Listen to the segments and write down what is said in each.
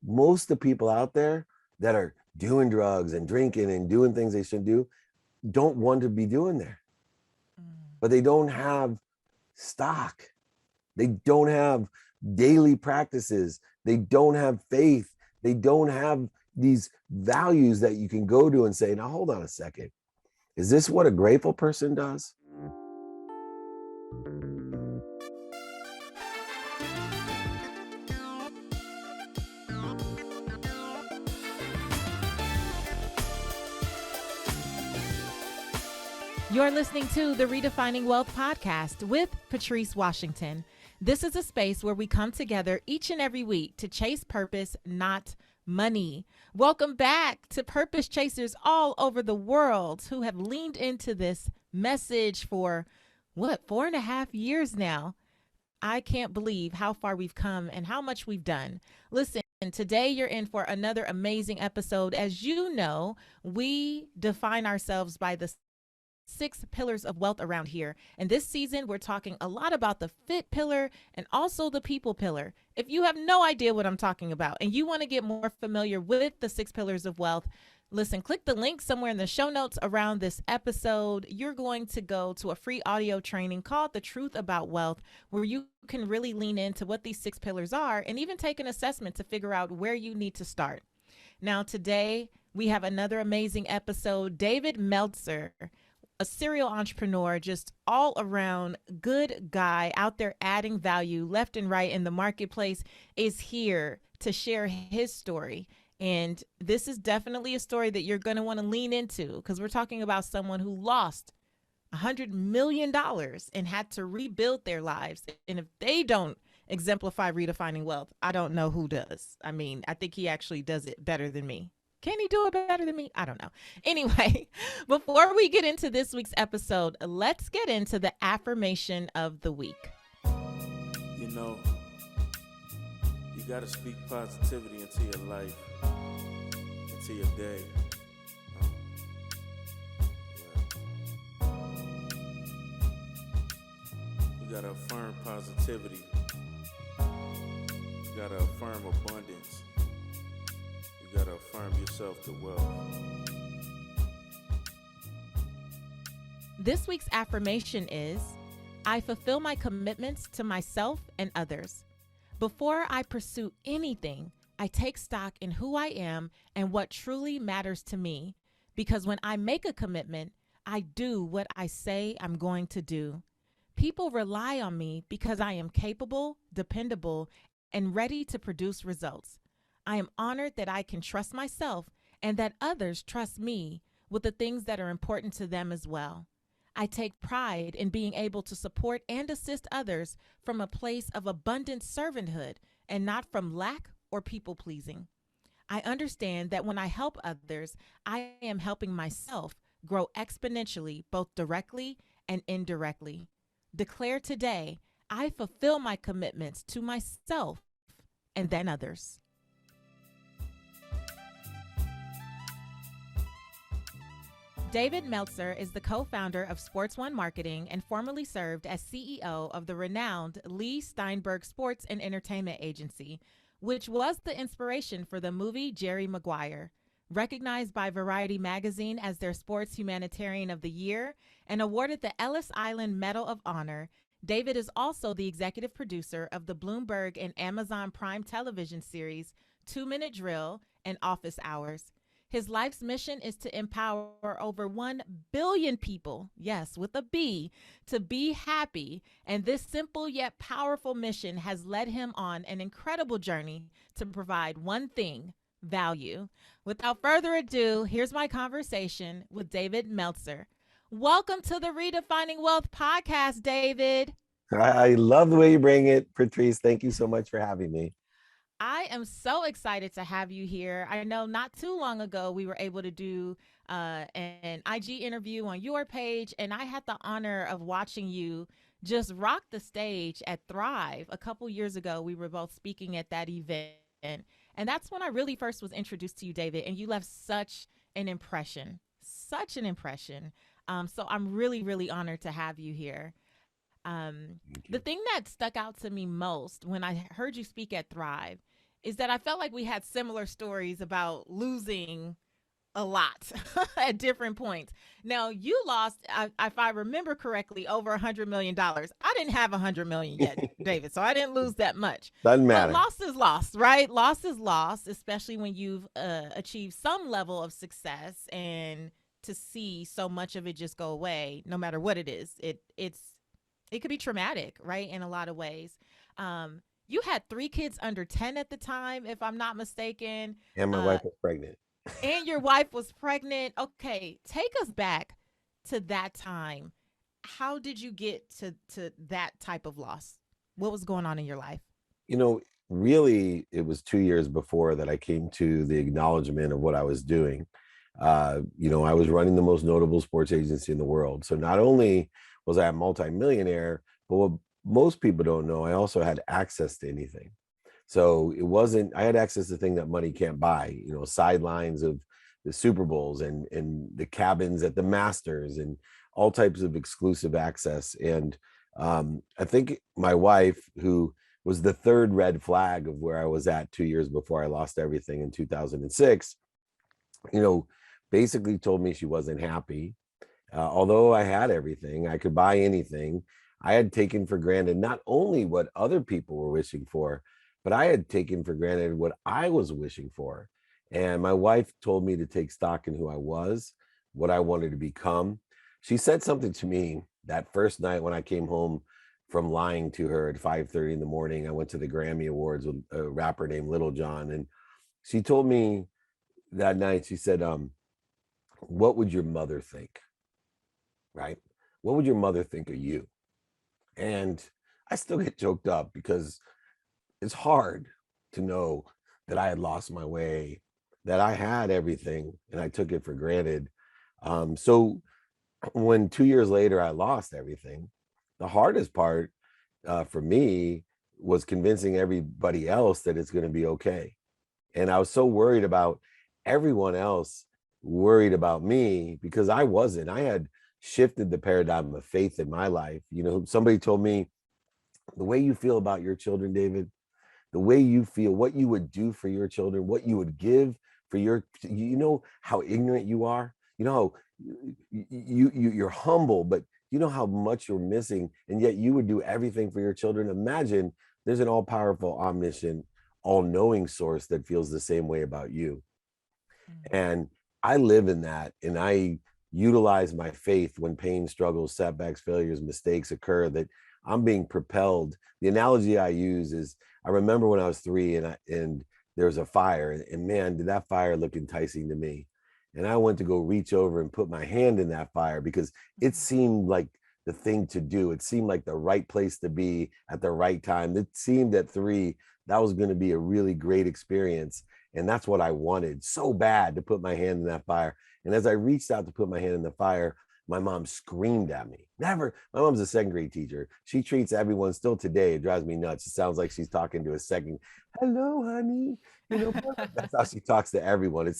most of the people out there that are doing drugs and drinking and doing things they shouldn't do don't want to be doing there, but they don't have stock. They don't have daily practices. They don't have faith. They don't have these values that you can go to and say, now, hold on a second. Is this what a grateful person does? You're listening to the Redefining Wealth podcast with Patrice Washington. This is a space where we come together each and every week to chase purpose, not money. Welcome back to purpose chasers all over the world who have leaned into this message for 4.5 years now. I can't believe how far we've come and how much we've done. Listen, today you're in for another amazing episode. As you know, we define ourselves by the 6 pillars of wealth around here. And this season, we're talking a lot about the fit pillar and also the people pillar. If you have no idea what I'm talking about and you want to get more familiar with the 6 pillars of wealth, listen, click the link somewhere in the show notes around this episode. You're going to go to a free audio training called The Truth About Wealth, where you can really lean into what these 6 pillars are and even take an assessment to figure out where you need to start. Now, today, we have another amazing episode. David Meltzer, a serial entrepreneur, just all around good guy out there adding value left and right in the marketplace, is here to share his story. And this is definitely a story that you're going to want to lean into, because we're talking about someone who lost $100 million and had to rebuild their lives. And if they don't exemplify redefining wealth, I don't know who does. I mean, I think he actually does it better than me. Can he do it better than me? I don't know. Anyway, before we get into this week's episode, let's get into the affirmation of the week. You know, you got to speak positivity into your life, into your day. You got to affirm positivity. You got to affirm abundance. You gotta affirm yourself to wealth. This week's affirmation is, I fulfill my commitments to myself and others. Before I pursue anything, I take stock in who I am and what truly matters to me. Because when I make a commitment, I do what I say I'm going to do. People rely on me because I am capable, dependable, and ready to produce results. I am honored that I can trust myself and that others trust me with the things that are important to them as well. I take pride in being able to support and assist others from a place of abundant servanthood and not from lack or people pleasing. I understand that when I help others, I am helping myself grow exponentially, both directly and indirectly. Declare today, I fulfill my commitments to myself and then others. David Meltzer is the co-founder of Sports One Marketing and formerly served as CEO of the renowned Leigh Steinberg Sports and Entertainment Agency, which was the inspiration for the movie Jerry Maguire. Recognized by Variety magazine as their Sports Humanitarian of the Year and awarded the Ellis Island Medal of Honor, David is also the executive producer of the Bloomberg and Amazon Prime television series 2-Minute Drill and Office Hours. His life's mission is to empower over 1 billion people, yes, with a B, to be happy. And this simple yet powerful mission has led him on an incredible journey to provide one thing, value. Without further ado, here's my conversation with David Meltzer. Welcome to the Redefining Wealth podcast, David. I love the way you bring it, Patrice. Thank you so much for having me. I am so excited to have you here. I know not too long ago we were able to do an IG interview on your page, and I had the honor of watching you just rock the stage at Thrive. A couple years ago, we were both speaking at that event, and that's when I really first was introduced to you, David, and you left such an impression. So I'm really, really honored to have you here. The thing that stuck out to me most when I heard you speak at Thrive is that I felt like we had similar stories about losing a lot at different points. Now you lost, if I remember correctly, over $100 million. I didn't have $100 million yet, David, so I didn't lose that much. Doesn't But matter. loss is loss, right? Loss is loss, especially when you've achieved some level of success, and to see so much of it just go away, no matter what it is, it could be traumatic, right? In a lot of ways. You had three kids under 10 at the time, if I'm not mistaken. And my Uh, wife was pregnant. and your wife was pregnant. Okay, take us back to that time. How did you get to that type of loss? What was going on in your life? You know, really, it was 2 years before that I came to the acknowledgement of what I was doing. I was running the most notable sports agency in the world. So not only was I a multimillionaire, but what most people don't know, I also had access to anything. So it wasn't, I had access to things that money can't buy, sidelines of the Super Bowls and the cabins at the Masters and all types of exclusive access. And I think my wife, who was the third red flag of where I was at 2 years before I lost everything in 2006, basically told me she wasn't happy. Although I had everything, I could buy anything. I had taken for granted not only what other people were wishing for, but I had taken for granted what I was wishing for. And my wife told me to take stock in who I was, what I wanted to become. She said something to me that first night when I came home from lying to her at 5:30 in the morning. I went to the Grammy Awards with a rapper named Little John. And she told me that night, she said, what would your mother think? Right? What would your mother think of you? And I still get choked up because it's hard to know that I had lost my way, that I had everything and I took it for granted. So when 2 years later I lost everything, the hardest part for me was convincing everybody else that it's going to be okay. And I was so worried about everyone else worried about me because I wasn't. I had shifted the paradigm of faith in my life. Somebody told me the way you feel about your children, David, the way you feel, what you would do for your children, what you would give for how ignorant you are, how you're humble, but you know how much you're missing, and yet you would do everything for your children. Imagine there's an all-powerful, omniscient, all-knowing source that feels the same way about you. And I live in that, and I utilize my faith when pain, struggles, setbacks, failures, mistakes occur, that I'm being propelled. The analogy I use is, I remember when I was 3 and there was a fire, and man, did that fire look enticing to me. And I went to go reach over and put my hand in that fire because it seemed like the thing to do. It seemed like the right place to be at the right time. It seemed at 3, that was going to be a really great experience. And that's what I wanted so bad, to put my hand in that fire. And as I reached out to put my hand in the fire, my mom screamed at me. Never. My mom's a second grade teacher. She treats everyone, still today, it drives me nuts. It sounds like she's talking to a second. Hello, honey. That's how she talks to everyone.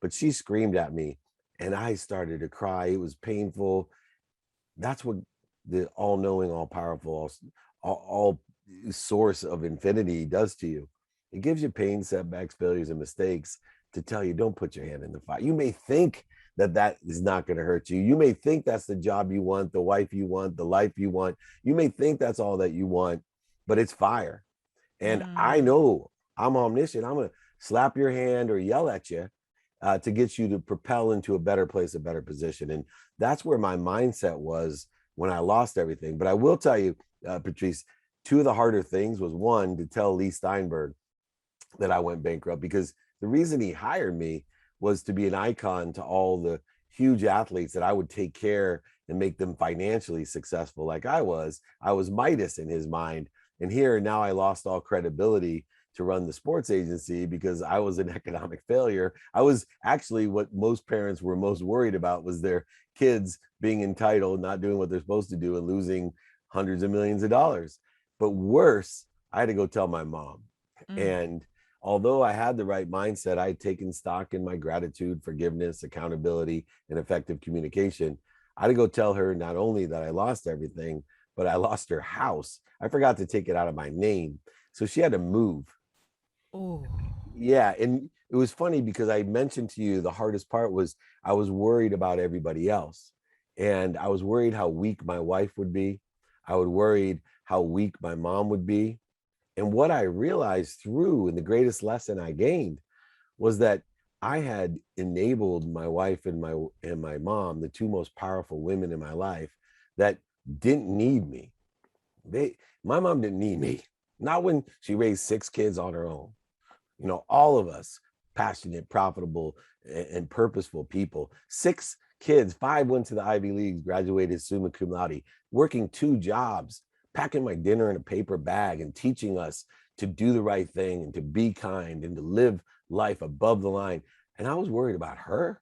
But she screamed at me and I started to cry. It was painful. That's what the all-knowing, all-powerful, all source of infinity does to you. It gives you pain, setbacks, failures, and mistakes to tell you, don't put your hand in the fire. You may think that is not going to hurt you. You may think that's the job you want, the wife you want, the life you want. You may think that's all that you want, but it's fire. And I know I'm omniscient. I'm going to slap your hand or yell at you to get you to propel into a better place, a better position. And that's where my mindset was when I lost everything. But I will tell you, Patrice, two of the harder things was, one, to tell Leigh Steinberg that I went bankrupt, because the reason he hired me was to be an icon to all the huge athletes that I would take care and make them financially successful like I was. I was Midas in his mind. And here now I lost all credibility to run the sports agency because I was an economic failure. I was actually, what most parents were most worried about was their kids being entitled, not doing what they're supposed to do, and losing hundreds of millions of dollars. But worse, I had to go tell my mom. And although I had the right mindset, I had taken stock in my gratitude, forgiveness, accountability, and effective communication. I had to go tell her not only that I lost everything, but I lost her house. I forgot to take it out of my name. So she had to move. Oh. Yeah. And it was funny because I mentioned to you the hardest part was I was worried about everybody else. And I was worried how weak my wife would be. I was worried how weak my mom would be. And what I realized through, and the greatest lesson I gained, was that I had enabled my wife and my mom, the two most powerful women in my life, that didn't need me. My mom didn't need me. Not when she raised 6 kids on her own. All of us passionate, profitable, and purposeful people. 6 kids, 5 went to the Ivy Leagues, graduated summa cum laude, working 2 jobs, packing my dinner in a paper bag and teaching us to do the right thing and to be kind and to live life above the line. And I was worried about her.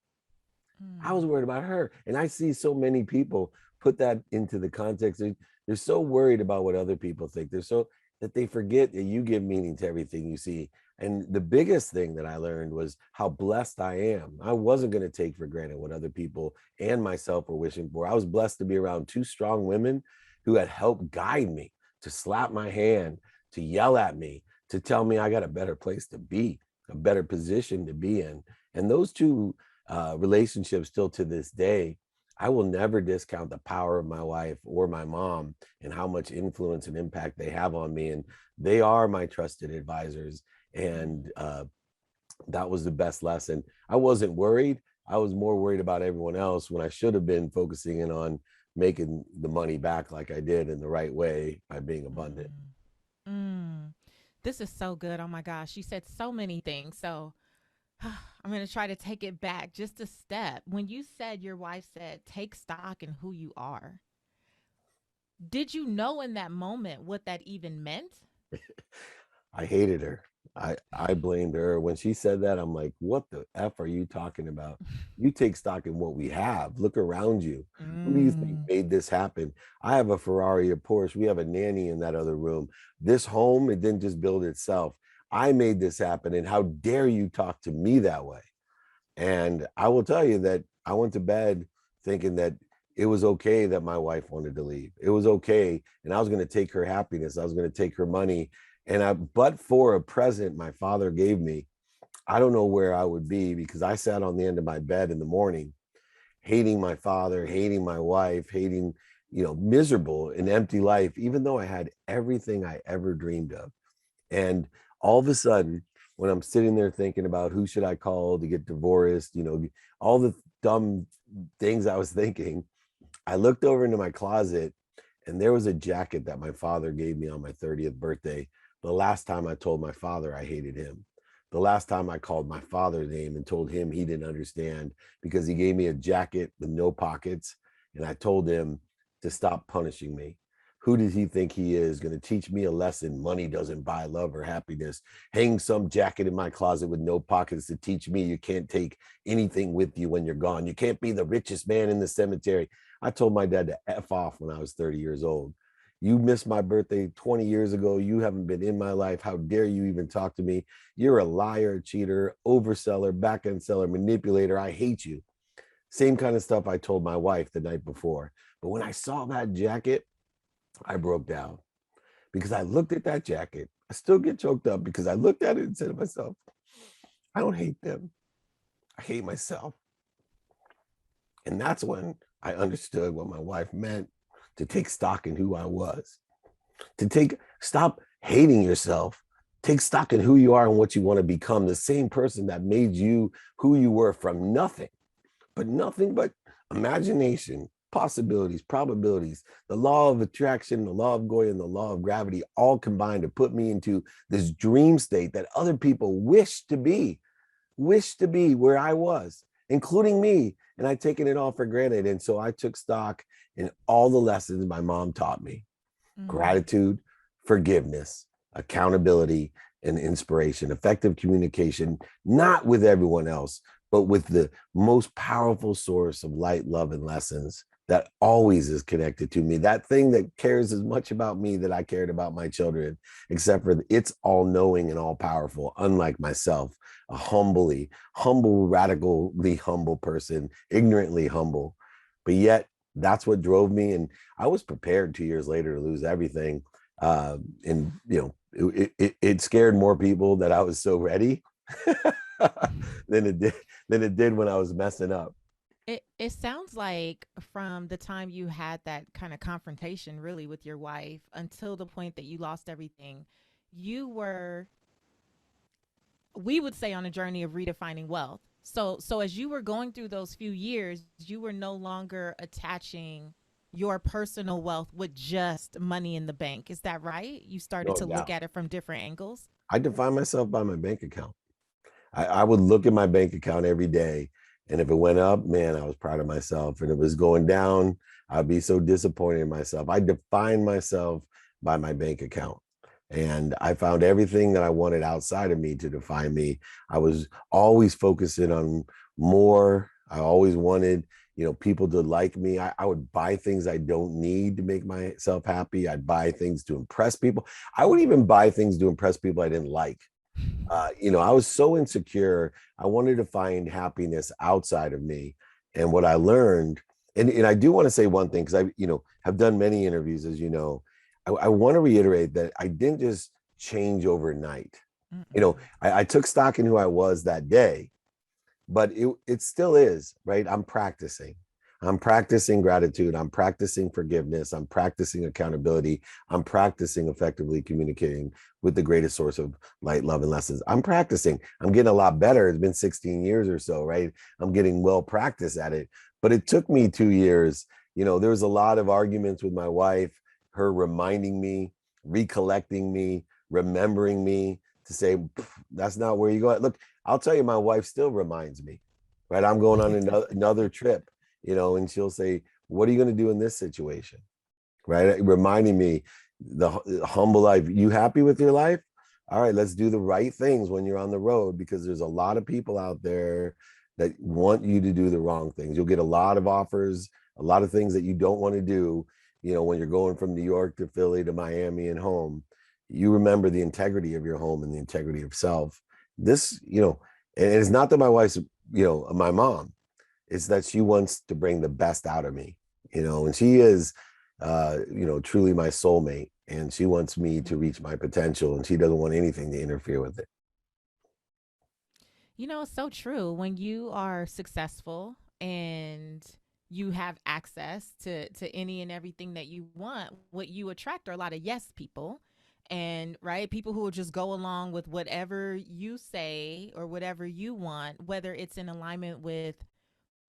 I was worried about her. And I see so many people put that into the context. They're so worried about what other people think. They're so that they forget that you give meaning to everything you see. And the biggest thing that I learned was how blessed I am. I wasn't going to take for granted what other people and myself were wishing for. I was blessed to be around 2 strong women who had helped guide me, to slap my hand, to yell at me, to tell me I got a better place to be, a better position to be in. And those 2 relationships still to this day, I will never discount the power of my wife or my mom and how much influence and impact they have on me. And they are my trusted advisors. And that was the best lesson. I wasn't worried. I was more worried about everyone else when I should have been focusing in on making the money back like I did in the right way by being abundant. Mm. This is so good. Oh my gosh. You said so many things. So I'm going to try to take it back just a step. When you said your wife said, take stock in who you are, did you know in that moment what that even meant? I hated her. I blamed her. When she said that, I'm like, what the F are you talking about? You take stock in what we have. Look around you. Who do you think Mm. made this happen? I have a Ferrari, a Porsche. We have a nanny in that other room. This home, it didn't just build itself. I made this happen. And how dare you talk to me that way? And I will tell you that I went to bed thinking that it was okay that my wife wanted to leave. It was okay. And I was going to take her happiness. I was going to take her money. But for a present my father gave me, I don't know where I would be, because I sat on the end of my bed in the morning, hating my father, hating my wife, hating, miserable and empty life, even though I had everything I ever dreamed of. And all of a sudden, when I'm sitting there thinking about who should I call to get divorced, all the dumb things I was thinking, I looked over into my closet and there was a jacket that my father gave me on my 30th birthday. The last time I told my father I hated him. The last time I called my father's name and told him he didn't understand, because he gave me a jacket with no pockets. And I told him to stop punishing me. Who does he think he is, going to teach me a lesson? Money doesn't buy love or happiness. Hang some jacket in my closet with no pockets to teach me you can't take anything with you when you're gone. You can't be the richest man in the cemetery. I told my dad to F off when I was 30 years old. You missed my birthday 20 years ago. You haven't been in my life. How dare you even talk to me? You're a liar, cheater, overseller, back end seller, manipulator. I hate you. Same kind of stuff I told my wife the night before. But when I saw that jacket, I broke down, because I looked at that jacket. I still get choked up because I looked at it and said to myself, I don't hate them. I hate myself. And that's when I understood what my wife meant, to take stock in who I was, stop hating yourself, take stock in who you are and what you want to become, the same person that made you who you were from nothing but imagination, possibilities, probabilities, the law of attraction, the law of Goya, and the law of gravity all combined to put me into this dream state that other people wish to be where I was, including me. And I'd taken it all for granted. And so I took stock in all the lessons my mom taught me: Mm. gratitude, forgiveness, accountability, and inspiration, effective communication, not with everyone else, but with the most powerful source of light, love, and lessons that always is connected to me. That thing that cares as much about me that I cared about my children, except for it's all knowing and all powerful, unlike myself, a humble, radically humble person, ignorantly humble. But yet that's what drove me. And I was prepared 2 years later to lose everything. And it scared more people that I was so ready than it did when I was messing up. It sounds like from the time you had that kind of confrontation really with your wife until the point that you lost everything, you were, we would say, on a journey of redefining wealth. So as you were going through those few years, you were no longer attaching your personal wealth with just money in the bank. Is that right? You started No to look doubt. at it from different angles. I define myself by my bank account. I would look at my bank account every day. And if it went up, man, I was proud of myself. And if it was going down, I'd be so disappointed in myself. I define myself by my bank account. And I found everything that I wanted outside of me to define me. I was always focusing on more. I always wanted, people to like me. I would buy things I don't need to make myself happy. I'd buy things to impress people. I would even buy things to impress people I didn't like. I was so insecure. I wanted to find happiness outside of me. And what I learned, and I do want to say one thing, because have done many interviews, as you know, I want to reiterate that I didn't just change overnight. Mm-mm. I took stock in who I was that day, but it still is, right? I'm practicing. I'm practicing gratitude. I'm practicing forgiveness. I'm practicing accountability. I'm practicing effectively communicating with the greatest source of light, love, and lessons. I'm practicing. I'm getting a lot better. It's been 16 years or so, right? I'm getting well practiced at it. But it took me 2 years. There was a lot of arguments with my wife, her reminding me, recollecting me, remembering me to say, that's not where you go. Look, I'll tell you, my wife still reminds me, right? I'm going on another trip, and she'll say, what are you going to do in this situation? Right? Reminding me the humble life. You happy with your life? All right, let's do the right things when you're on the road, because there's a lot of people out there that want you to do the wrong things. You'll get a lot of offers, a lot of things that you don't want to do, when you're going from New York to Philly to Miami and home. You remember the integrity of your home and the integrity of self. This, and it's not that my wife's, my mom, it's that she wants to bring the best out of me, and she is, truly my soulmate, and she wants me to reach my potential, and she doesn't want anything to interfere with it. It's so true. When you are successful and you have access to any and everything that you want, what you attract are a lot of yes people. And right, people who will just go along with whatever you say or whatever you want, whether it's in alignment with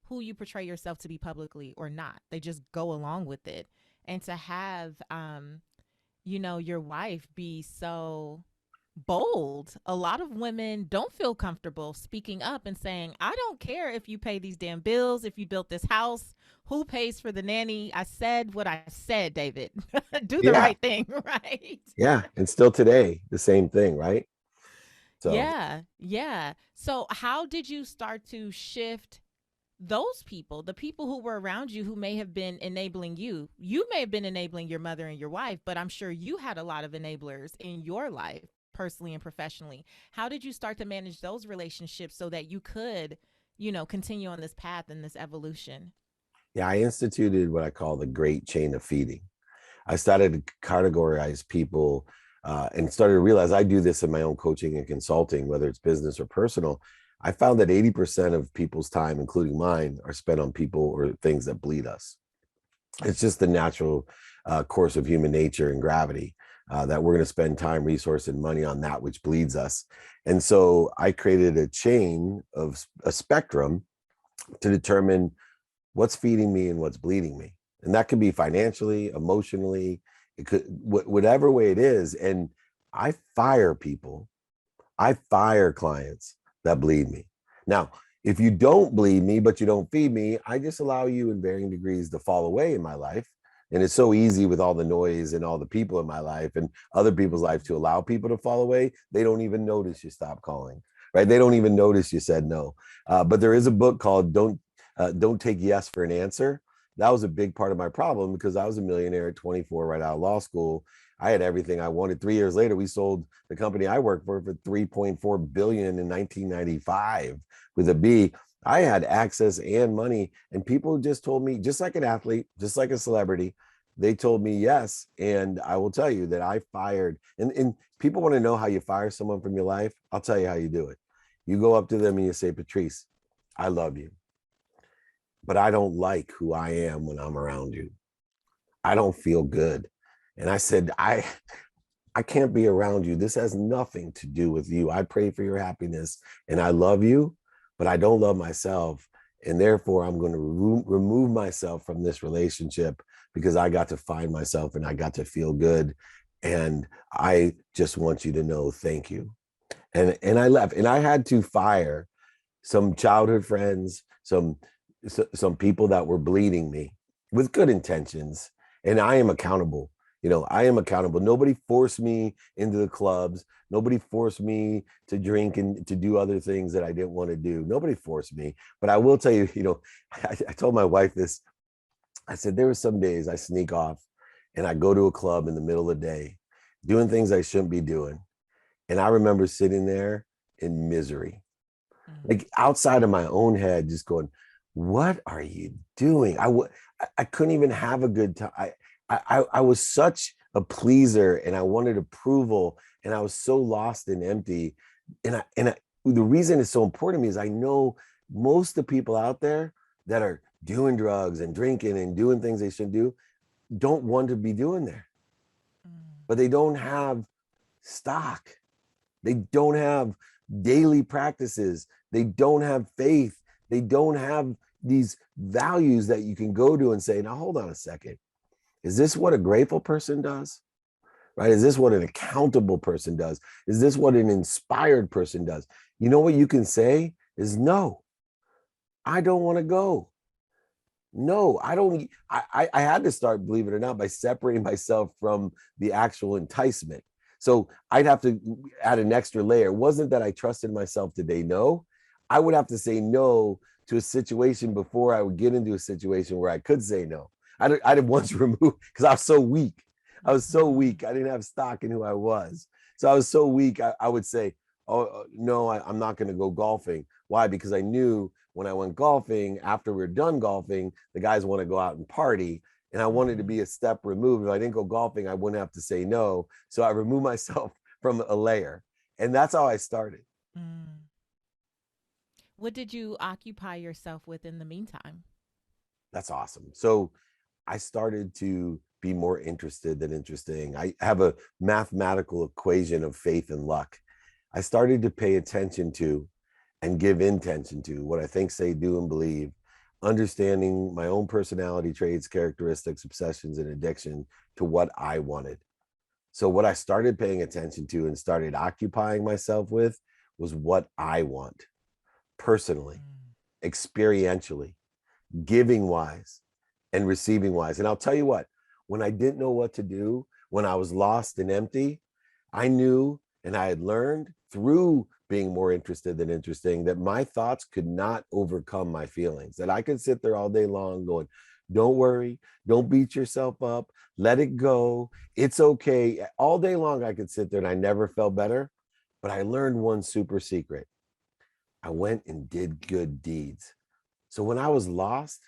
who you portray yourself to be publicly or not. They just go along with it. And to have your wife be so bold. A lot of women don't feel comfortable speaking up and saying, I don't care if you pay these damn bills, if you built this house, who pays for the nanny? I said what I said, David. Do the Yeah. right thing, right? Yeah. And still today, the same thing, right? So Yeah, yeah. So, how did you start to shift those people, the people who were around you who may have been enabling you? You may have been enabling your mother and your wife, but I'm sure you had a lot of enablers in your life, personally and professionally. How did you start to manage those relationships so that you could, continue on this path and this evolution? yeah, I instituted what I call the great chain of feeding. I started to categorize people, and started to realize I do this in my own coaching and consulting, whether it's business or personal. I found that 80% of people's time, including mine, are spent on people or things that bleed us. It's just the natural course of human nature and gravity, that we're going to spend time, resource, and money on that which bleeds us. And so I created a chain of a spectrum to determine what's feeding me and what's bleeding me. And that could be financially, emotionally, it could, whatever way it is. And I fire people, I fire clients that bleed me. Now, if you don't bleed me, but you don't feed me, I just allow you in varying degrees to fall away in my life. And it's so easy with all the noise and all the people in my life and other people's life to allow people to fall away. They don't even notice you stopped calling, right? They don't even notice you said no. But there is a book called Don't Take Yes for an Answer. That was a big part of my problem, because I was a millionaire at 24, right out of law school. I had everything I wanted. 3 years later, we sold the company I worked for 3.4 billion in 1995 with a B. I had access and money, and people just told me, just like an athlete, just like a celebrity, they told me yes. And I will tell you that I fired, and people want to know how you fire someone from your life. I'll tell you how you do it. You go up to them and you say, Patrice, I love you, but I don't like who I am when I'm around you. I don't feel good. And I said, I can't be around you. This has nothing to do with you. I pray for your happiness and I love you, but I don't love myself. And therefore, I'm going to remove myself from this relationship because I got to find myself and I got to feel good. And I just want you to know, thank you. And I left, and I had to fire some childhood friends, some people that were bleeding me with good intentions. And I am accountable. I am accountable. Nobody forced me into the clubs. Nobody forced me to drink and to do other things that I didn't want to do. Nobody forced me. But I will tell you, I told my wife this. I said, there were some days I sneak off and I go to a club in the middle of the day, doing things I shouldn't be doing. And I remember sitting there in misery, like outside of my own head, just going, what are you doing? I couldn't even have a good time. I was such a pleaser and I wanted approval and I was so lost and empty. The reason it's so important to me is I know most of the people out there that are doing drugs and drinking and doing things they shouldn't do don't want to be doing there, but they don't have stock. They don't have daily practices. They don't have faith. They don't have these values that you can go to and say, now, hold on a second. Is this what a grateful person does? Right? Is this what an accountable person does? Is this what an inspired person does? You know what you can say is, no, I don't want to go. No, I don't. I had to start, believe it or not, by separating myself from the actual enticement. So I'd have to add an extra layer. It wasn't that I trusted myself to say no. I would have to say no to a situation before I would get into a situation where I could say no. I'd have once removed, because I was so weak. I was so weak. I didn't have stock in who I was. So I was so weak. I would say, oh, no, I'm not going to go golfing. Why? Because I knew when I went golfing, after we're done golfing, the guys want to go out and party. And I wanted to be a step removed. If I didn't go golfing, I wouldn't have to say no. So I removed myself from a layer. And that's how I started. What did you occupy yourself with in the meantime? That's awesome. So I started to be more interested than interesting. I have a mathematical equation of faith and luck. I started to pay attention to and give intention to what I think, say, do, and believe, understanding my own personality traits, characteristics, obsessions, and addiction to what I wanted. So what I started paying attention to and started occupying myself with was what I want personally, experientially, giving wise, and receiving wise. And I'll tell you what, when I didn't know what to do, when I was lost and empty, I knew, and I had learned through being more interested than interesting, that my thoughts could not overcome my feelings, that I could sit there all day long going, don't worry, don't beat yourself up, let it go, it's okay. All day long I could sit there and I never felt better. But I learned one super secret. I went and did good deeds. So when I was lost,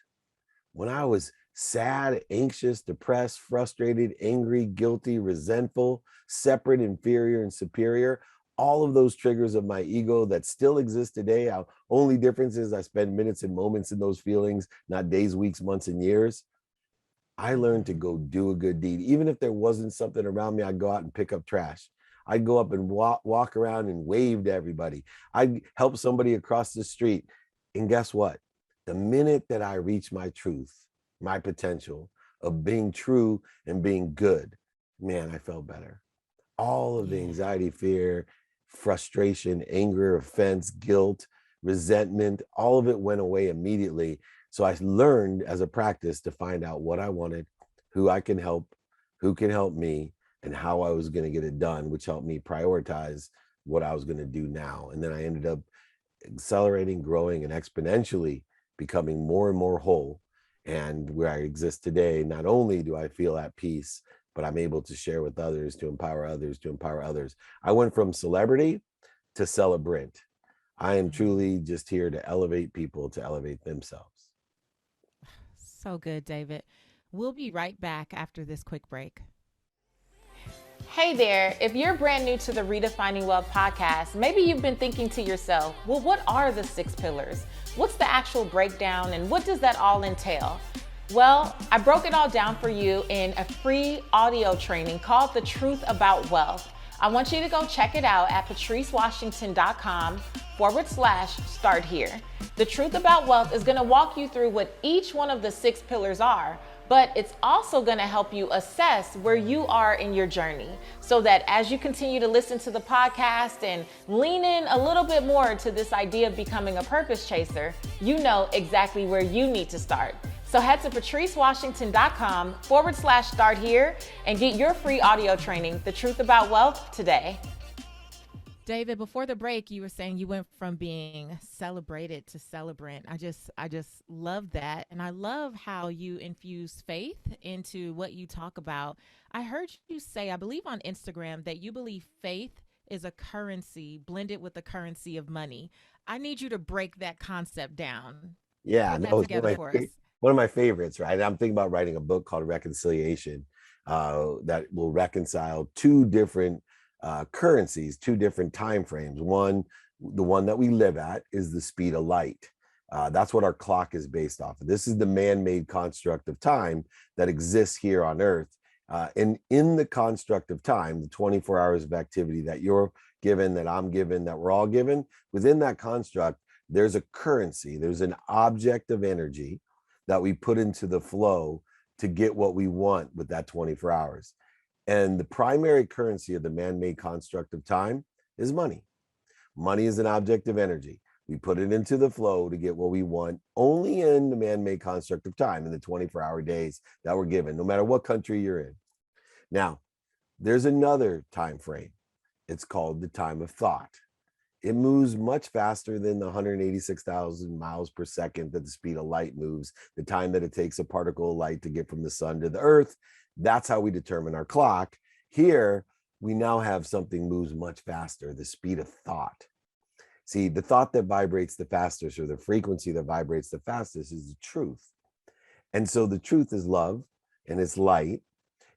when I was sad, anxious, depressed, frustrated, angry, guilty, resentful, separate, inferior, and superior, all of those triggers of my ego that still exist today. Our only difference is I spend minutes and moments in those feelings, not days, weeks, months, and years. I learned to go do a good deed. Even if there wasn't something around me, I'd go out and pick up trash. I'd go up and walk around and wave to everybody. I'd help somebody across the street. And guess what? The minute that I reach my truth, my potential of being true and being good, man, I felt better. All of the anxiety, fear, frustration, anger, offense, guilt, resentment, all of it went away immediately. So I learned as a practice to find out what I wanted, who I can help, who can help me, and how I was going to get it done, which helped me prioritize what I was going to do now. And then I ended up accelerating, growing, and exponentially becoming more and more whole. And where I exist today, not only do I feel at peace, but I'm able to share with others, to empower others, to empower others. I went from celebrity to celebrant. I am truly just here to elevate people to elevate themselves. So good, David. We'll be right back after this quick break. Hey there, if you're brand new to the Redefining Wealth podcast, maybe you've been thinking to yourself, well, what are the 6 pillars? What's the actual breakdown and what does that all entail? Well, I broke it all down for you in a free audio training called The Truth About Wealth. I want you to go check it out at patricewashington.com/start here. The Truth About Wealth is going to walk you through what each one of the 6 pillars are, but it's also going to help you assess where you are in your journey so that as you continue to listen to the podcast and lean in a little bit more to this idea of becoming a purpose chaser, you know exactly where you need to start. So head to patricewashington.com/start here and get your free audio training, The Truth About Wealth, today. David, before the break, you were saying you went from being celebrated to celebrant. I just love that. And I love how you infuse faith into what you talk about. I heard you say, I believe on Instagram, that you believe faith is a currency blended with the currency of money. I need you to break that concept down. Yeah, Put that no, together for us. one of my favorites, right? I'm thinking about writing a book called Reconciliation that will reconcile 2 different currencies, 2 different time frames. One, the one that we live at, is the speed of light. That's what our clock is based off of. This is the man-made construct of time that exists here on Earth. And in the construct of time, the 24 hours of activity that you're given, that I'm given, that we're all given, within that construct, there's a currency, there's an object of energy that we put into the flow to get what we want with that 24 hours. And the primary currency of the man-made construct of time is money. Money is an object of energy. We put it into the flow to get what we want only in the man-made construct of time, in the 24-hour days that we're given, no matter what country you're in. Now, there's another time frame. It's called the time of thought. It moves much faster than the 186,000 miles per second that the speed of light moves, the time that it takes a particle of light to get from the sun to the earth. That's how we determine our clock. Here, we now have something moves much faster, the speed of thought. See, the thought that vibrates the fastest, or the frequency that vibrates the fastest, is the truth. And so the truth is love, and it's light,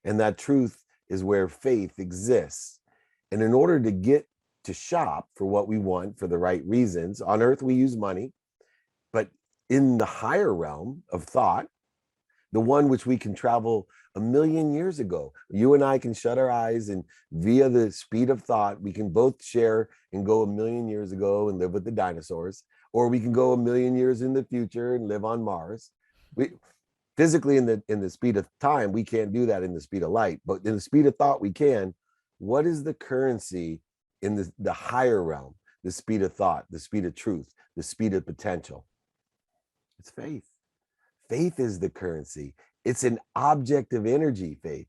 and that truth is where faith exists. And in order to get to shop for what we want for the right reasons, on earth we use money, but in the higher realm of thought, the one which we can travel 1,000,000 years ago, you and I can shut our eyes, and via the speed of thought, we can both share and go 1,000,000 years ago and live with the dinosaurs, or we can go 1,000,000 years in the future and live on Mars. We physically, in the speed of time, we can't do that in the speed of light, but in the speed of thought, we can. What is the currency in the higher realm, the speed of thought, the speed of truth, the speed of potential? It's faith. Faith is the currency. It's an object of energy, faith,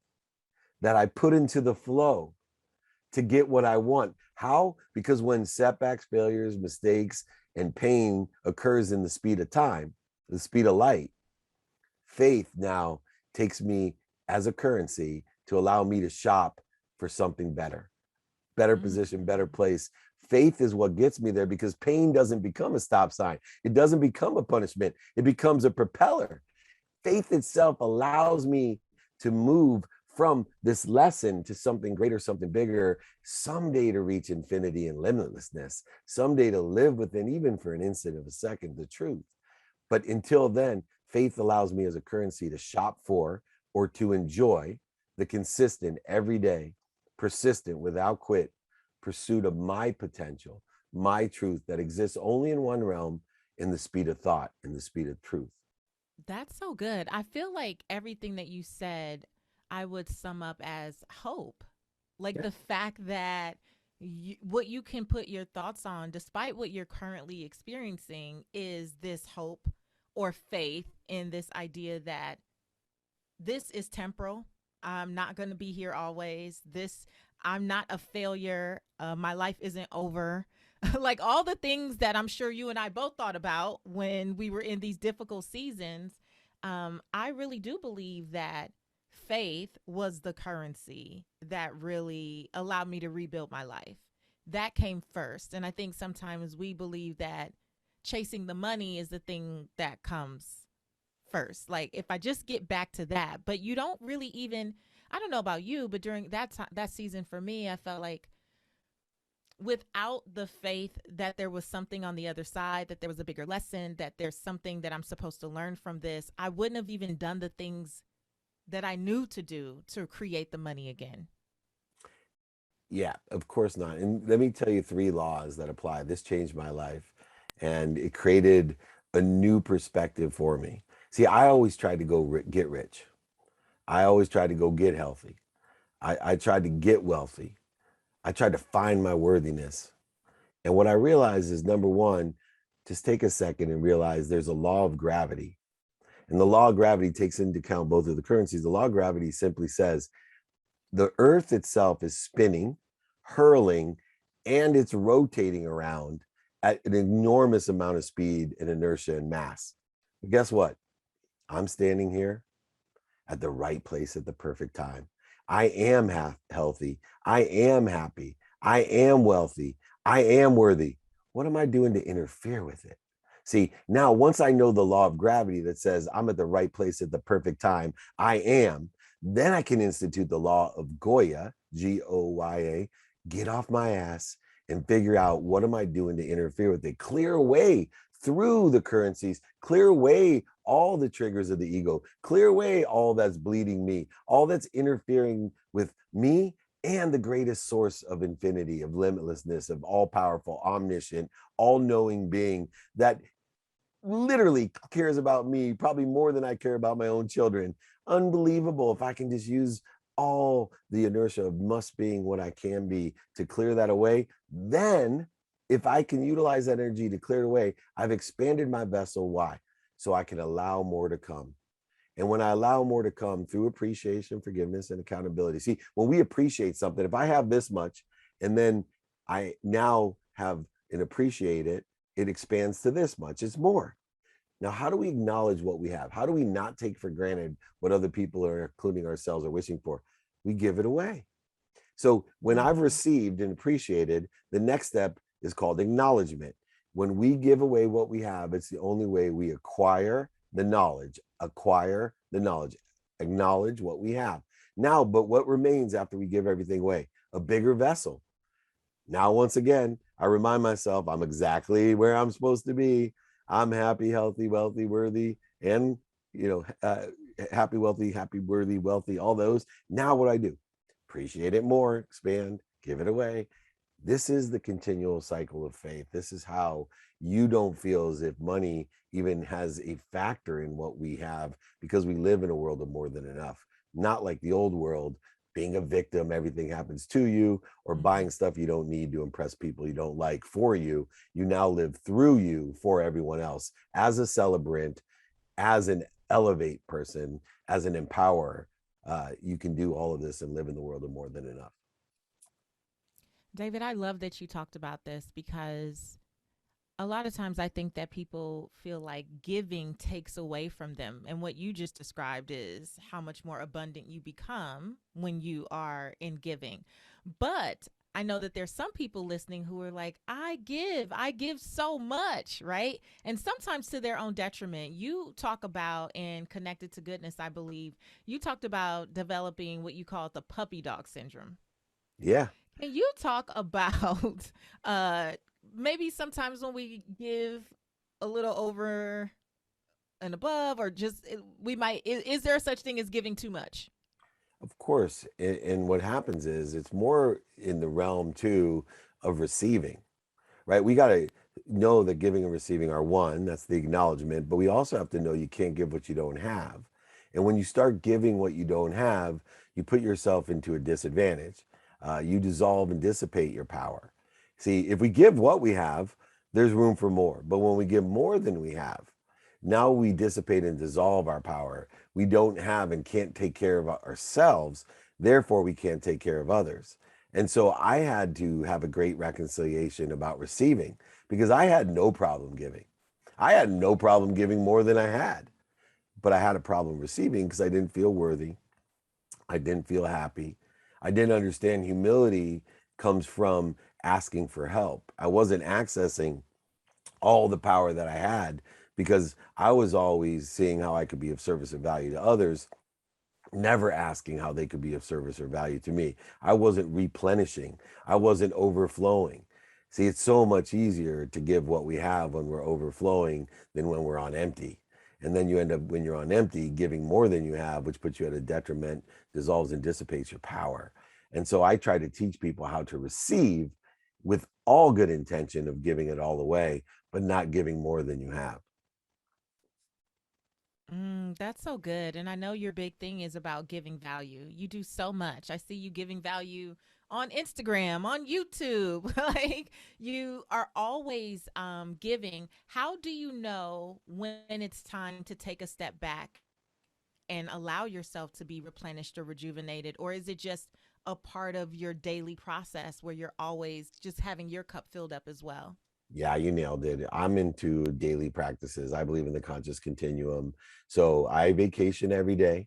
that I put into the flow to get what I want. How? Because when setbacks, failures, mistakes, and pain occurs in the speed of time, the speed of light, faith now takes me as a currency to allow me to shop for something better, better position, better place. Faith is what gets me there, because pain doesn't become a stop sign. It doesn't become a punishment. It becomes a propeller. Faith itself allows me to move from this lesson to something greater, something bigger, someday to reach infinity and limitlessness, someday to live within, even for an instant of a second, the truth. But until then, faith allows me as a currency to shop for, or to enjoy, the consistent, everyday, persistent, without quit pursuit of my potential, my truth that exists only in one realm, in the speed of thought, in the speed of truth. That's so good. I feel like everything that you said, I would sum up as hope. Like Yeah. the fact that what you can put your thoughts on, despite what you're currently experiencing, is this hope or faith in this idea that this is temporal. I'm not going to be here always. I'm not a failure. My life isn't over. Like all the things that I'm sure you and I both thought about when we were in these difficult seasons. I really do believe that faith was the currency that really allowed me to rebuild my life. That came first. And I think sometimes we believe that chasing the money is the thing that comes first. Like if I just get back to that, but you don't really even, I don't know about you, but during that time, that season for me, I felt like without the faith that there was something on the other side, that there was a bigger lesson, that there's something that I'm supposed to learn from this, I wouldn't have even done the things that I knew to do to create the money again. Yeah, of course not. And let me tell you three laws that apply. This changed my life and it created a new perspective for me. See, I always tried to go get rich. I always tried to go get healthy. I tried to get wealthy. I tried to find my worthiness. And what I realized is number one, just take a second and realize there's a law of gravity. And the law of gravity takes into account both of the currencies. The law of gravity simply says the earth itself is spinning, hurling, and it's rotating around at an enormous amount of speed and inertia and mass. But guess what? I'm standing here at the right place at the perfect time. I am healthy. I am happy. I am wealthy. I am worthy. What am I doing to interfere with it? See, now once I know the law of gravity that says I'm at the right place at the perfect time, I am, then I can institute the law of Goya, Goya, get off my ass and figure out what am I doing to interfere with it, clear away through the currencies, clear away all the triggers of the ego, clear away all that's bleeding me, all that's interfering with me and the greatest source of infinity, of limitlessness, of all powerful, omniscient, all knowing being that literally cares about me probably more than I care about my own children. Unbelievable. If I can just use all the inertia of must being what I can be to clear that away, then if I can utilize that energy to clear it away, I've expanded my vessel. Why? So I can allow more to come. And when I allow more to come through appreciation, forgiveness, and accountability. See, when we appreciate something, if I have this much and then I now have and appreciate it, it expands to this much. It's more. Now, how do we acknowledge what we have? How do we not take for granted what other people are, including ourselves, are wishing for? We give it away. So when I've received and appreciated, the next step is called acknowledgement. When we give away what we have, it's the only way we acquire the knowledge, acknowledge what we have. Now, but what remains after we give everything away? A bigger vessel. Now, once again, I remind myself I'm exactly where I'm supposed to be. I'm happy, healthy, wealthy, worthy, and happy, worthy, wealthy, all those. Now what do? Appreciate it more, expand, give it away. This is the continual cycle of faith. This is how you don't feel as if money even has a factor in what we have, because we live in a world of more than enough. Not like the old world, being a victim, everything happens to you, or buying stuff you don't need to impress people you don't like for you. You now live through you for everyone else as a celebrant, as an elevate person, as an empower. You can do all of this and live in the world of more than enough. David, I love that you talked about this because a lot of times I think that people feel like giving takes away from them. And what you just described is how much more abundant you become when you are in giving. But I know that there's some people listening who are like, I give so much, right? And sometimes to their own detriment. You talk about, and connected to goodness, I believe, you talked about developing what you call the puppy dog syndrome. Yeah. Can you talk about maybe sometimes when we give a little over and above, or just we might, is there such thing as giving too much? Of course. And what happens is it's more in the realm too of receiving, right? We got to know that giving and receiving are one, that's the acknowledgement, but we also have to know you can't give what you don't have. And when you start giving what you don't have, you put yourself into a disadvantage. You dissolve and dissipate your power. See, if we give what we have, there's room for more. But when we give more than we have, now we dissipate and dissolve our power. We don't have and can't take care of ourselves. Therefore, we can't take care of others. And so I had to have a great reconciliation about receiving, because I had no problem giving. I had no problem giving more than I had, but I had a problem receiving because I didn't feel worthy. I didn't feel happy. I didn't understand humility comes from asking for help. I wasn't accessing all the power that I had because I was always seeing how I could be of service and value to others, never asking how they could be of service or value to me. I wasn't replenishing, I wasn't overflowing. See, it's so much easier to give what we have when we're overflowing than when we're on empty. And then you end up, when you're on empty, giving more than you have, which puts you at a detriment, dissolves and dissipates your power. And so I try to teach people how to receive with all good intention of giving it all away, but not giving more than you have. That's so good. And I know your big thing is about giving value. You do so much. I see you giving value on Instagram, on YouTube. Like you are always giving. How do you know when it's time to take a step back and allow yourself to be replenished or rejuvenated? Or is it just a part of your daily process where you're always just having your cup filled up as well? Yeah, you nailed it. I'm into daily practices. I believe in the conscious continuum. So I vacation every day.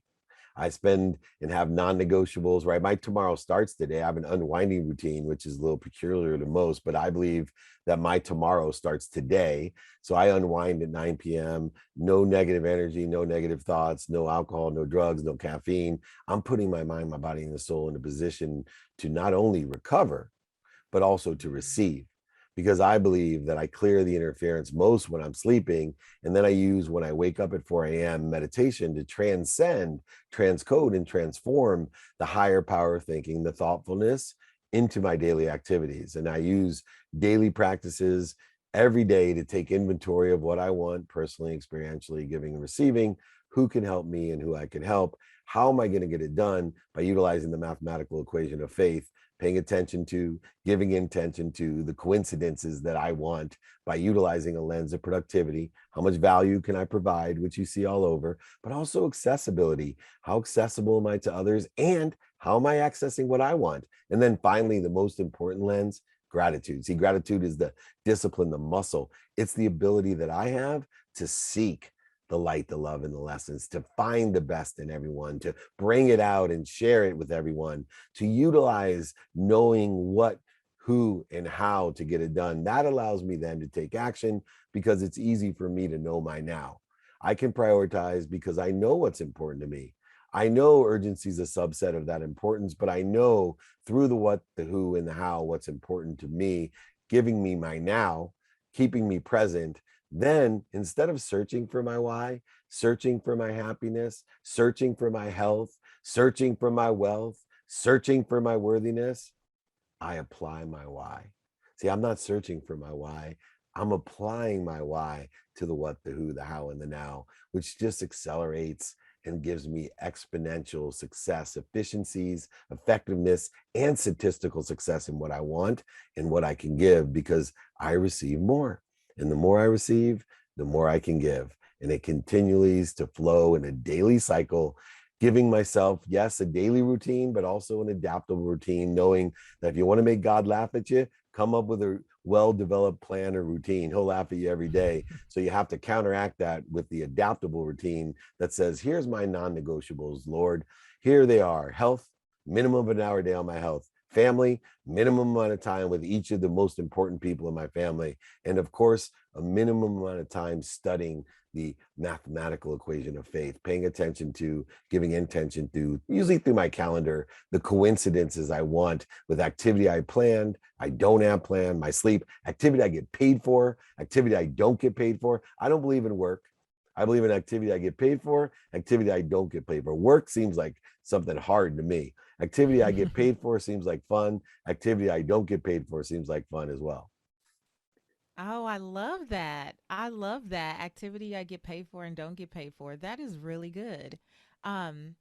I spend and have non-negotiables, right? My tomorrow starts today. I have an unwinding routine, which is a little peculiar to most, but I believe that my tomorrow starts today. So I unwind at 9 p.m. No negative energy, no negative thoughts, no alcohol, no drugs, no caffeine. I'm putting my mind, my body, and the soul in a position to not only recover, but also to receive. Because I believe that I clear the interference most when I'm sleeping. And then I use, when I wake up at 4 a.m., meditation to transcend, transcode, and transform the higher power thinking, the thoughtfulness into my daily activities. And I use daily practices every day to take inventory of what I want personally, experientially, giving and receiving, who can help me and who I can help. How am I going to get it done? By utilizing the mathematical equation of faith, paying attention to, giving intention to the coincidences that I want, by utilizing a lens of productivity. How much value can I provide, which you see all over, but also accessibility. How accessible am I to others? And how am I accessing what I want? And then finally, the most important lens, gratitude. See, gratitude is the discipline, the muscle. It's the ability that I have to seek the light, the love, and the lessons, to find the best in everyone, to bring it out and share it with everyone, to utilize knowing what, who, and how to get it done. That allows me then to take action because it's easy for me to know my now. I can prioritize because I know what's important to me. I know urgency is a subset of that importance, but I know through the what, the who, and the how, what's important to me, giving me my now, keeping me present. Then instead of searching for my why, searching for my happiness, searching for my health, searching for my wealth, searching for my worthiness, I apply my why. See, I'm not searching for my why. I'm applying my why to the what, the who, the how, and the now, which just accelerates and gives me exponential success, efficiencies, effectiveness, and statistical success in what I want and what I can give, because I receive more. And the more I receive, the more I can give. And it continues to flow in a daily cycle, giving myself, yes, a daily routine, but also an adaptable routine, knowing that if you want to make God laugh at you, come up with a well-developed plan or routine. He'll laugh at you every day. So you have to counteract that with the adaptable routine that says, here's my non-negotiables, Lord. Here they are. Health, minimum of an hour a day on my health. Family, minimum amount of time with each of the most important people in my family. And of course, a minimum amount of time studying the mathematical equation of faith, paying attention to, giving intention to, usually through my calendar, the coincidences I want with activity I planned, I don't have planned, my sleep, activity I get paid for, activity I don't get paid for. I don't believe in work. I believe in activity I get paid for, activity I don't get paid for. Work seems like something hard to me. Activity I get paid for seems like fun. Activity I don't get paid for seems like fun as well. Oh, I love that. I love that. Activity I get paid for and don't get paid for. That is really good. Um,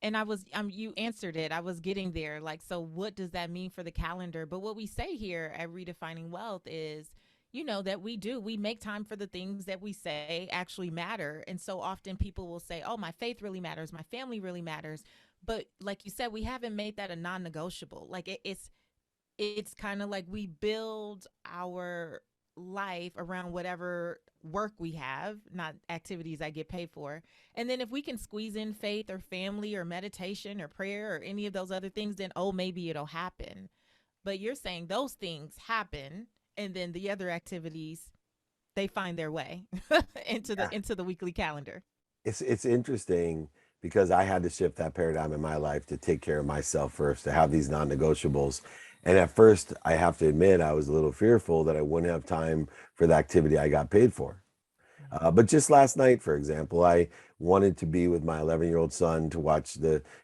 and I was you answered it. I was getting there. Like, so what does that mean for the calendar? But what we say here at Redefining Wealth is, that we make time for the things that we say actually matter. And so often people will say, oh, my faith really matters, my family really matters. But like you said, we haven't made that a non-negotiable. Like it's kind of like we build our life around whatever work we have, not activities I get paid for. And then if we can squeeze in faith or family or meditation or prayer or any of those other things, then maybe it'll happen. But you're saying those things happen, and then the other activities they find their way into the weekly calendar. It's interesting because I had to shift that paradigm in my life to take care of myself first, to have these non-negotiables. And at first, I have to admit, I was a little fearful that I wouldn't have time for the activity I got paid for. But just last night, for example, I wanted to be with my 11-year-old son to watch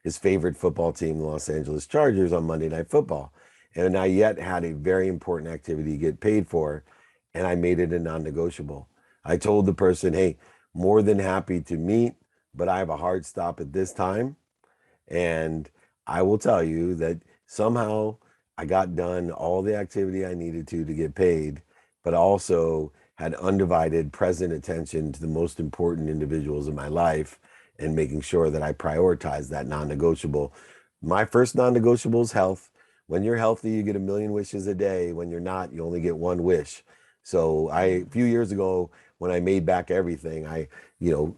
his favorite football team, the Los Angeles Chargers, on Monday Night Football. And I yet had a very important activity to get paid for, and I made it a non-negotiable. I told the person, hey, more than happy to meet, but I have a hard stop at this time. And I will tell you that somehow I got done all the activity I needed to get paid, but also had undivided present attention to the most important individuals in my life and making sure that I prioritize that non-negotiable. My first non-negotiable is health. When you're healthy, you get a million wishes a day. When you're not, you only get one wish. So a few years ago, when I made back everything, I,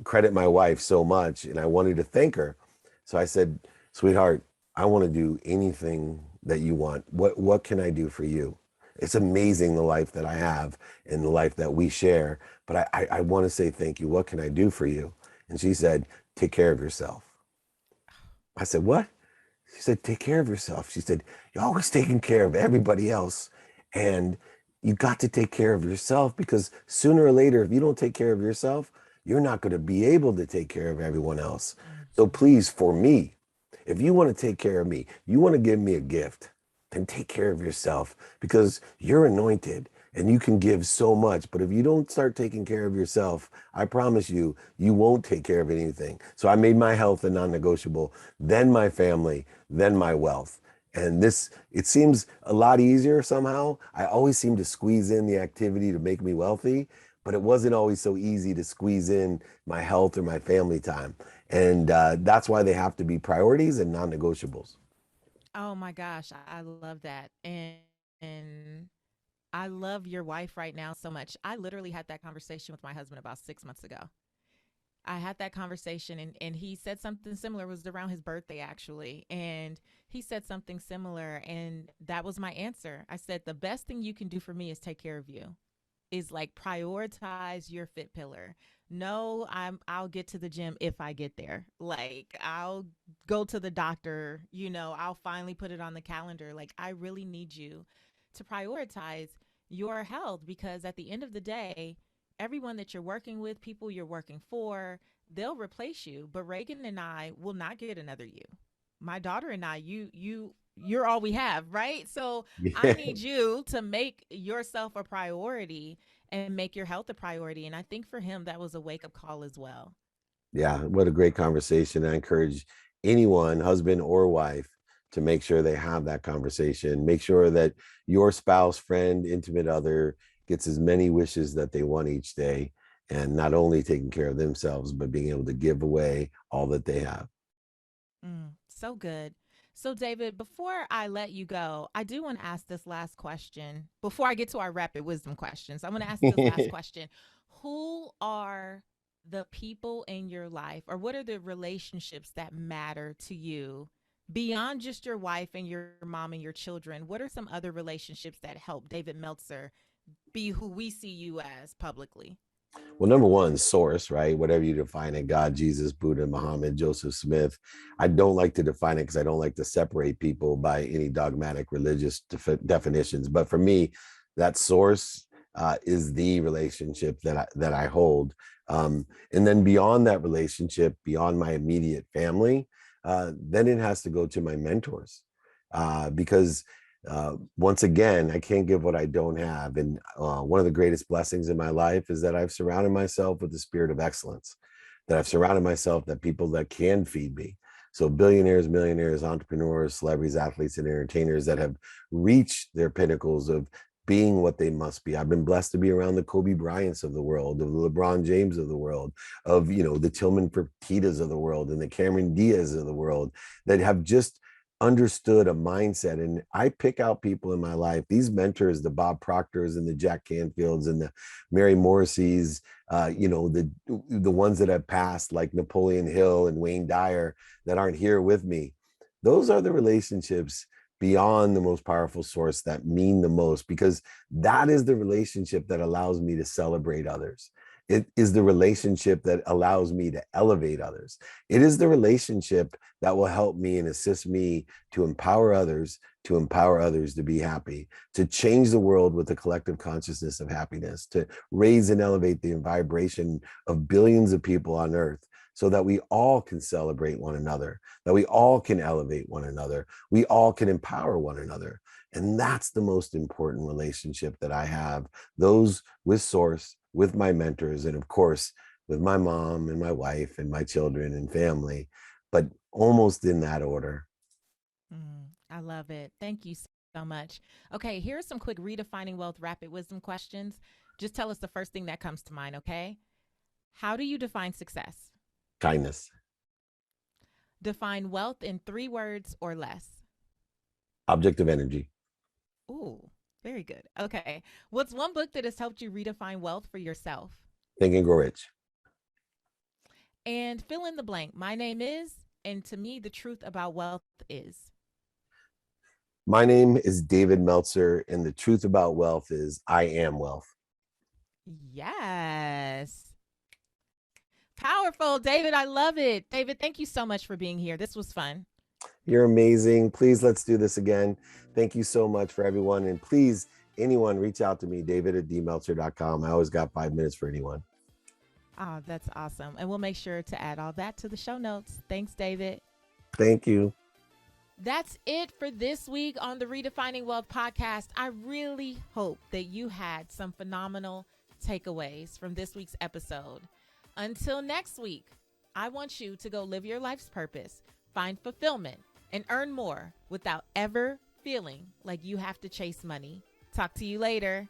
credit my wife so much, and I wanted to thank her. So I said, sweetheart, I want to do anything that you want. What can I do for you? It's amazing the life that I have and the life that we share, but I want to say thank you. What can I do for you? And she said, take care of yourself. I said, what? She said, take care of yourself. She said, you're always taking care of everybody else. And you got to take care of yourself, because sooner or later, if you don't take care of yourself, you're not going to be able to take care of everyone else. So please, for me, if you want to take care of me, you want to give me a gift, then take care of yourself, because you're anointed and you can give so much. But if you don't start taking care of yourself, I promise you, you won't take care of anything. So I made my health a non-negotiable, then my family, then my wealth. And it seems a lot easier somehow. I always seem to squeeze in the activity to make me wealthy, but it wasn't always so easy to squeeze in my health or my family time. And that's why they have to be priorities and non-negotiables. Oh my gosh, I love that. And I love your wife right now so much. I literally had that conversation with my husband about 6 months ago. I had that conversation, and he said something similar. It was around his birthday, actually. And he said something similar. And that was my answer. I said, the best thing you can do for me is take care of you, is like prioritize your fit pillar. No, I'll get to the gym if I get there. Like, I'll go to the doctor, I'll finally put it on the calendar. Like, I really need you to prioritize your health, because at the end of the day, everyone that you're working with, people you're working for, they'll replace you. But Reagan and I will not get another you. My daughter and I, you're all we have, right? So I Yeah. need you to make yourself a priority and make your health a priority. And I think for him, that was a wake up call as well. Yeah, what a great conversation. I encourage anyone, husband or wife, to make sure they have that conversation. Make sure that your spouse, friend, intimate other gets as many wishes that they want each day, and not only taking care of themselves, but being able to give away all that they have. So good. So, David, before I let you go, I do want to ask this last question. Before I get to our rapid wisdom questions, I want to ask this last question. Who are the people in your life, or what are the relationships that matter to you beyond just your wife and your mom and your children? What are some other relationships that help David Meltzer be who we see you as publicly? Well, number one, source, right? Whatever you define it, God, Jesus, Buddha, Muhammad, Joseph Smith. I don't like to define it because I don't like to separate people by any dogmatic religious definitions. But for me, that source is the relationship that I hold. And then beyond that relationship, beyond my immediate family, then it has to go to my mentors, because once again, I can't give what I don't have. And one of the greatest blessings in my life is that I've surrounded myself with the spirit of excellence, that I've surrounded myself that people that can feed me. So billionaires, millionaires, entrepreneurs, celebrities, athletes, and entertainers that have reached their pinnacles of being what they must be. I've been blessed to be around the Kobe Bryants of the world, of the LeBron James of the world, of, the Tillman Fertittas of the world, and the Cameron Diaz of the world, that have just understood a mindset. And I pick out people in my life, these mentors, the Bob Proctors and the Jack Canfields and the Mary Morrisseys, the ones that have passed, like Napoleon Hill and Wayne Dyer, that aren't here with me. Those are the relationships beyond the most powerful source that mean the most, because that is the relationship that allows me to celebrate others. It is the relationship that allows me to elevate others. It is the relationship that will help me and assist me to empower others to be happy, to change the world with the collective consciousness of happiness, to raise and elevate the vibration of billions of people on earth, so that we all can celebrate one another, that we all can elevate one another, we all can empower one another. And that's the most important relationship that I have, those with Source, with my mentors, and of course, with my mom and my wife and my children and family, but almost in that order. I love it. Thank you so much. Okay, here are some quick redefining wealth rapid wisdom questions. Just tell us the first thing that comes to mind, okay? How do you define success? Kindness. Define wealth in 3 words or less. Object of energy. Ooh, very good. Okay. What's one book that has helped you redefine wealth for yourself? Think and Grow Rich. And fill in the blank. My name is, and to me, the truth about wealth is. My name is David Meltzer, and the truth about wealth is I am wealth. Yes. Powerful, David. I love it. David, thank you so much for being here. This was fun. You're amazing. Please, let's do this again. Thank you so much for everyone. And please, anyone, reach out to me, david@dmeltzer.com. I always got 5 minutes for anyone. Oh, that's awesome. And we'll make sure to add all that to the show notes. Thanks, David. Thank you. That's it for this week on the Redefining Wealth podcast. I really hope that you had some phenomenal takeaways from this week's episode. Until next week, I want you to go live your life's purpose, find fulfillment, and earn more without ever feeling like you have to chase money. Talk to you later.